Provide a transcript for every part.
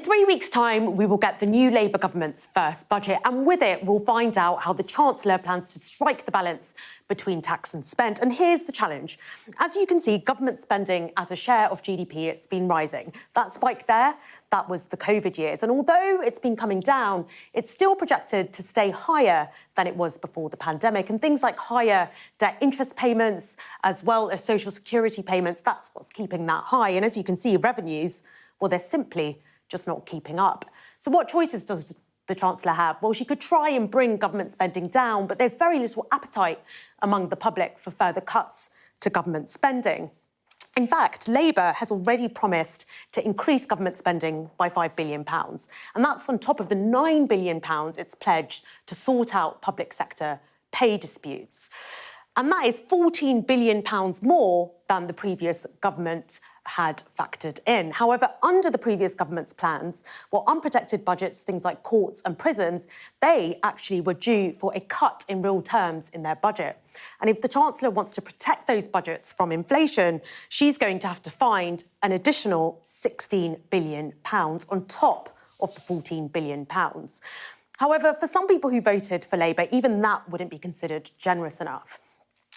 In 3 weeks' time, we will get the new Labour government's first budget, and with it, we'll find out how the Chancellor plans to strike the balance between tax and spend. And here's the challenge. As you can see, government spending as a share of GDP, it's been rising. That spike there, that was the COVID years. And although it's been coming down, it's still projected to stay higher than it was before the pandemic. And things like higher debt interest payments, as well as social security payments, that's what's keeping that high. And as you can see, revenues, well, they're simply just not keeping up. So what choices does the Chancellor have? Well, she could try and bring government spending down, but there's very little appetite among the public for further cuts to government spending. In fact, Labour has already promised to increase government spending by £5 billion, and that's on top of the £9 billion it's pledged to sort out public sector pay disputes. And that is £14 billion more than the previous government had factored in. However, under the previous government's plans, well, unprotected budgets, things like courts and prisons, they actually were due for a cut in real terms in their budget. And if the Chancellor wants to protect those budgets from inflation, she's going to have to find an additional £16 billion on top of the £14 billion. However, for some people who voted for Labour, even that wouldn't be considered generous enough.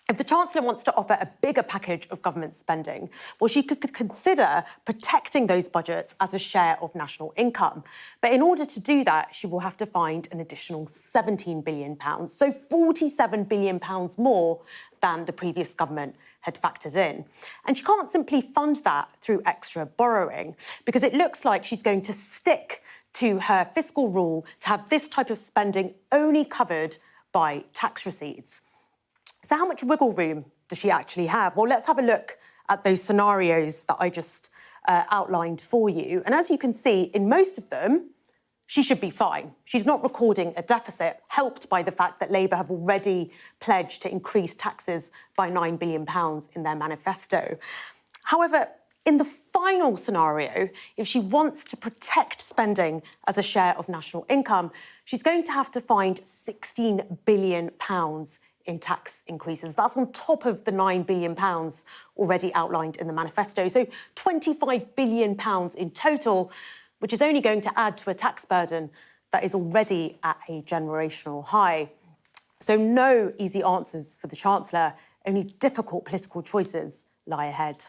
If the Chancellor wants to offer a bigger package of government spending, well, she could consider protecting those budgets as a share of national income. But in order to do that, she will have to find an additional £17 billion, so £47 billion more than the previous government had factored in. And she can't simply fund that through extra borrowing, because it looks like she's going to stick to her fiscal rule to have this type of spending only covered by tax receipts. So how much wiggle room does she actually have? Well, let's have a look at those scenarios that I just outlined for you. And as you can see, in most of them, she should be fine. She's not recording a deficit, helped by the fact that Labour have already pledged to increase taxes by £9 billion in their manifesto. However, in the final scenario, if she wants to protect spending as a share of national income, she's going to have to find £16 billion in tax increases. That's on top of the £9 billion already outlined in the manifesto. So £25 billion in total, which is only going to add to a tax burden that is already at a generational high. So no easy answers for the Chancellor, only difficult political choices lie ahead.